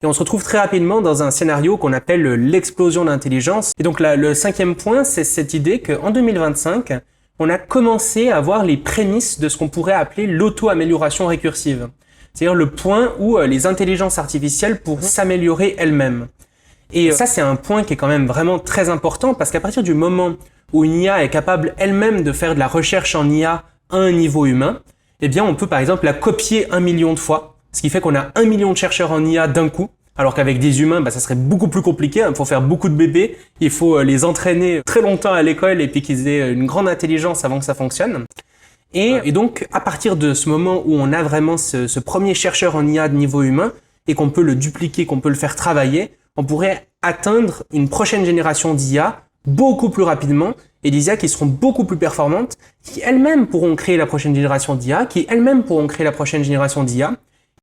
Et on se retrouve très rapidement dans un scénario qu'on appelle l'explosion d'intelligence. Et donc le cinquième point, c'est cette idée qu'en 2025, on a commencé à voir les prémices de ce qu'on pourrait appeler l'auto-amélioration récursive. C'est-à-dire le point où les intelligences artificielles pourront s'améliorer elles-mêmes. Et ça, c'est un point qui est quand même vraiment très important parce qu'à partir du moment où une IA est capable elle-même de faire de la recherche en IA à un niveau humain, eh bien, on peut par exemple la copier 1 million de fois, ce qui fait qu'on a 1 million de chercheurs en IA d'un coup, alors qu'avec des humains, ça serait beaucoup plus compliqué. Il faut faire beaucoup de bébés, il faut les entraîner très longtemps à l'école et puis qu'ils aient une grande intelligence avant que ça fonctionne. Et donc, à partir de ce moment où on a vraiment ce premier chercheur en IA de niveau humain et qu'on peut le dupliquer, qu'on peut le faire travailler, on pourrait atteindre une prochaine génération d'IA beaucoup plus rapidement et des IA qui seront beaucoup plus performantes, qui elles-mêmes pourront créer la prochaine génération d'IA, qui elles-mêmes pourront créer la prochaine génération d'IA.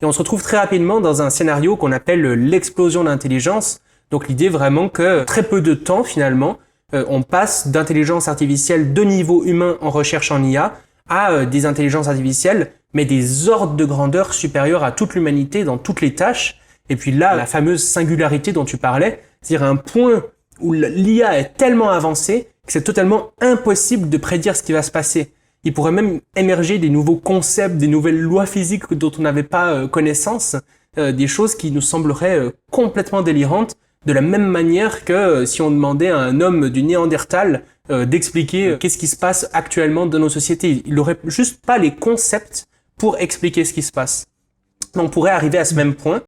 Et on se retrouve très rapidement dans un scénario qu'on appelle l'explosion d'intelligence. Donc l'idée vraiment que très peu de temps finalement, on passe d'intelligence artificielle de niveau humain en recherche en IA à des intelligences artificielles, mais des ordres de grandeur supérieurs à toute l'humanité dans toutes les tâches. Et puis là, la fameuse singularité dont tu parlais, c'est-à-dire un point où l'IA est tellement avancée que c'est totalement impossible de prédire ce qui va se passer. Il pourrait même émerger des nouveaux concepts, des nouvelles lois physiques dont on n'avait pas connaissance, des choses qui nous sembleraient complètement délirantes, de la même manière que si on demandait à un homme du Néandertal d'expliquer qu'est-ce qui se passe actuellement dans nos sociétés. Il n'aurait juste pas les concepts pour expliquer ce qui se passe. On pourrait arriver à ce même point.